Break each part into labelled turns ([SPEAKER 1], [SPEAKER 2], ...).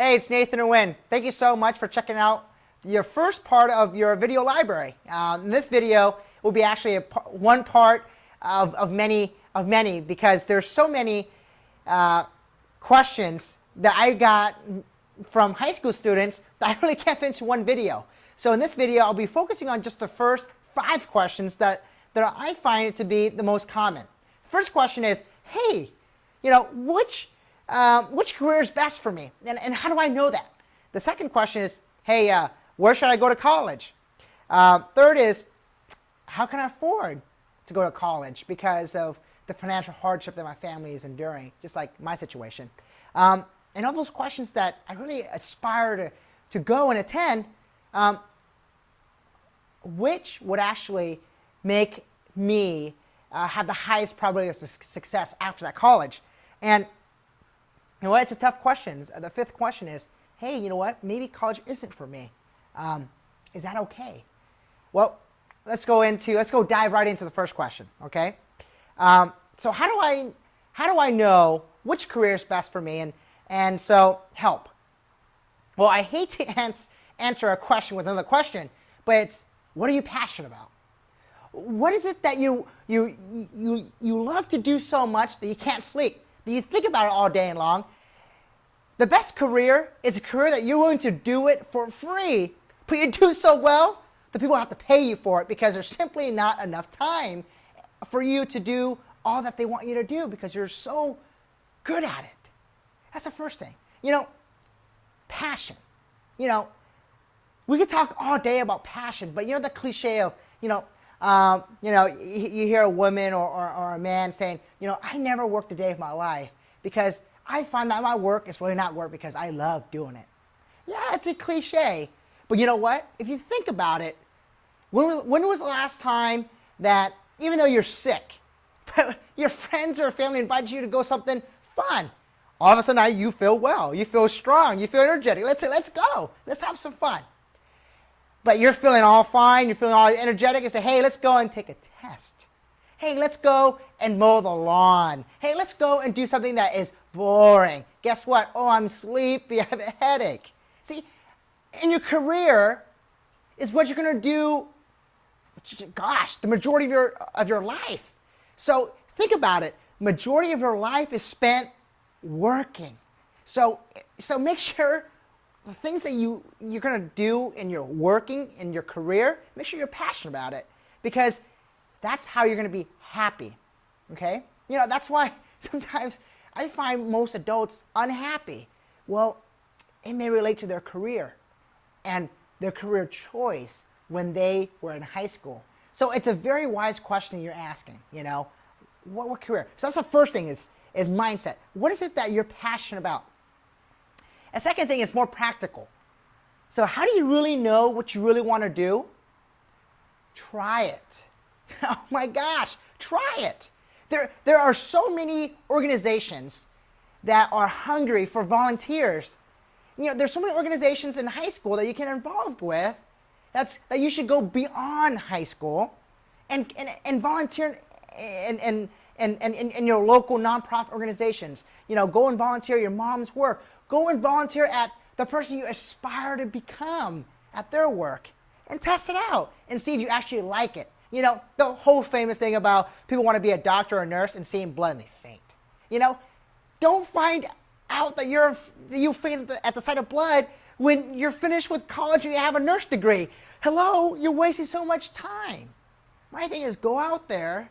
[SPEAKER 1] Hey, it's Nathan Nguyen. Thank you so much for checking out your first part of your video library. In this video will be actually one part of many because there's so many questions that I got from high school students that I really can't fit into one video. So in this video, I'll be focusing on just the first 5 questions that I find it to be the most common. First question is, hey, which career is best for me, and how do I know that? The second question is, hey, where should I go to college? Third is, how can I afford to go to college because of the financial hardship that my family is enduring, just like my situation. And all those questions that I really aspire to go and attend, which would actually make me have the highest probability of success after that college? And you know what? It's a tough question. The 5th question is, hey, you know what? Maybe college isn't for me. Is that okay? Well, let's go dive right into the first question. Okay. So how do I know which career is best for me? And so help. Well, I hate to answer a question with another question, but it's, what are you passionate about? What is it that you love to do so much that you can't sleep, that you think about it all day long? The best career is a career that you're willing to do it for free, but you do so well that people have to pay you for it because there's simply not enough time for you to do all that they want you to do because you're so good at it. That's the first thing. Passion. We could talk all day about passion, but the cliche of, you hear a woman or a man saying, I never worked a day of my life because I find that my work is really not work because I love doing it. Yeah, it's a cliche, but you know what? If you think about it, when was the last time that, even though you're sick, your friends or family invited you to go something fun, all of a sudden you feel well, you feel strong, you feel energetic. Let's go, let's have some fun. But you're feeling all fine, you're feeling all energetic, and say, hey, let's go and take a test. Hey, let's go and mow the lawn. Hey, let's go and do something that is boring. Guess what? Oh, I'm sleepy, I have a headache. See, in your career is what you're going to do, gosh, the majority of your life. So think about it. Majority of your life is spent working. So make sure the things that you're going to do in your working, in your career, make sure you're passionate about it because that's how you're going to be happy. Okay? That's why sometimes I find most adults unhappy. Well, it may relate to their career and their career choice when they were in high school. So it's a very wise question you're asking, what career? So that's the first thing is mindset. What is it that you're passionate about? A second thing is more practical. So how do you really know what you really want to do? Try it. Oh my gosh, try it. There are so many organizations that are hungry for volunteers. There's so many organizations in high school that you can get involved with that you should go beyond high school and volunteer in your local nonprofit organizations. Go and volunteer your mom's work. Go and volunteer at the person you aspire to become at their work and test it out and see if you actually like it. The whole famous thing about people want to be a doctor or a nurse and seeing blood and they faint. Don't find out that you faint at the sight of blood when you're finished with college and you have a nurse degree. Hello, you're wasting so much time. My thing is go out there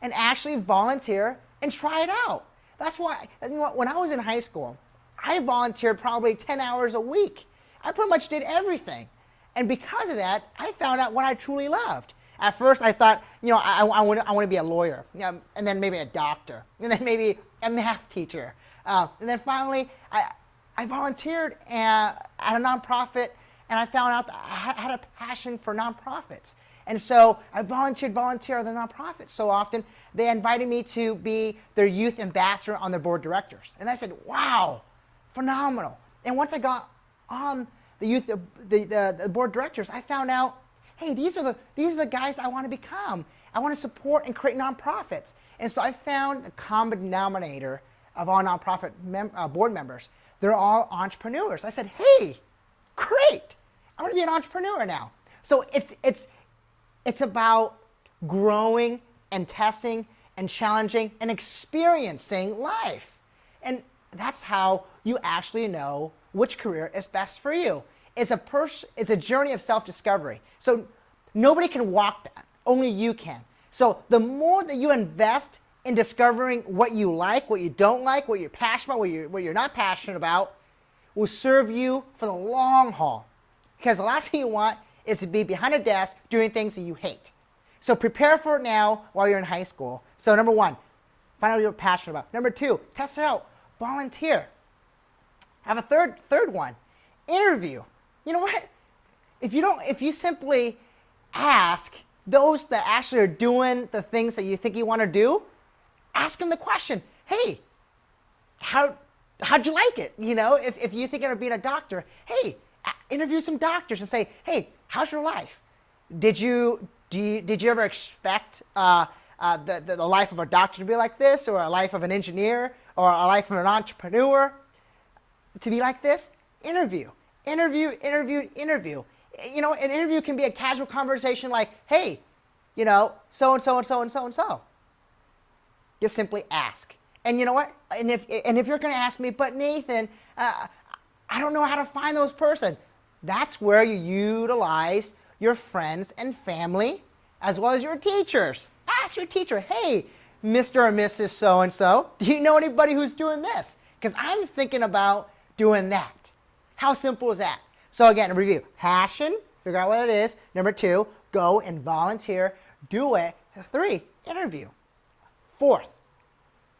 [SPEAKER 1] and actually volunteer and try it out. That's why, when I was in high school, I volunteered probably 10 hours a week. I pretty much did everything. And because of that, I found out what I truly loved. At first, I thought, I want to be a lawyer, and then maybe a doctor, and then maybe a math teacher. And then finally, I volunteered at a nonprofit, and I found out that I had a passion for nonprofits. And so I volunteered at the nonprofit so often, they invited me to be their youth ambassador on their board of directors. And I said, wow, phenomenal. And once I got on the board of directors, I found out, hey, these are the guys I want to become. I want to support and create nonprofits. And so I found the common denominator of all nonprofit board members. They're all entrepreneurs. I said, hey, great. I want to be an entrepreneur now. So it's about growing and testing and challenging and experiencing life. And that's how you actually know which career is best for you. It's a journey of self-discovery. So nobody can walk that. Only you can. So the more that you invest in discovering what you like, what you don't like, what you're passionate about, what you're not passionate about, will serve you for the long haul. Because the last thing you want is to be behind a desk doing things that you hate. So prepare for it now while you're in high school. So number one, find out what you're passionate about. Number two, test it out. Volunteer. Have a third one. Interview. You know what? If you simply ask those that actually are doing the things that you think you want to do, ask them the question, hey, how'd you like it? You know, if you think of being a doctor, hey, interview some doctors and say, hey, how's your life? Did you ever expect the life of a doctor to be like this, or a life of an engineer, or a life of an entrepreneur to be like this? Interview. You know, an interview can be a casual conversation like, hey, you know, so and so and so and so and so. Just simply ask. And you know what? And if you're going to ask me, but Nathan, I don't know how to find those person. That's where you utilize your friends and family as well as your teachers. Ask your teacher, hey, Mr. or Mrs. So-and-so, do you know anybody who's doing this? Because I'm thinking about doing that. How simple is that? So again, review. Passion, figure out what it is. Number two, go and volunteer. Do it. 3, interview. 4th,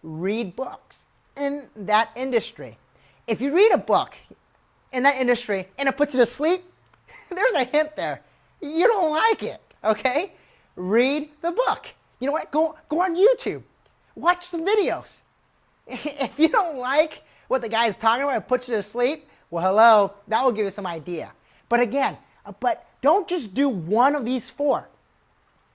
[SPEAKER 1] read books in that industry. If you read a book in that industry and it puts you to sleep, there's a hint there. You don't like it, okay? Read the book. You know what? Go on YouTube. Watch some videos. If you don't like what the guy is talking about and puts you to sleep, well, hello, that will give you some idea. But again, don't just do one of these 4,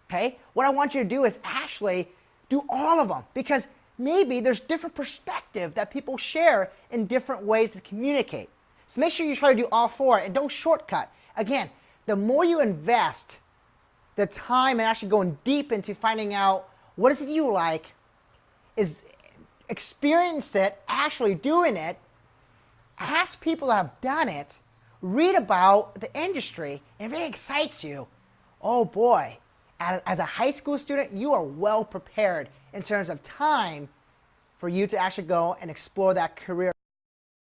[SPEAKER 1] okay? What I want you to do is actually do all of them, because maybe there's different perspective that people share in different ways to communicate. So make sure you try to do all 4 and don't shortcut. Again, the more you invest the time and actually going deep into finding out what is it you like, is experience it, actually doing it, ask people that have done it, read about the industry, and if it excites you, oh boy, as a high school student, you are well prepared in terms of time for you to actually go and explore that career.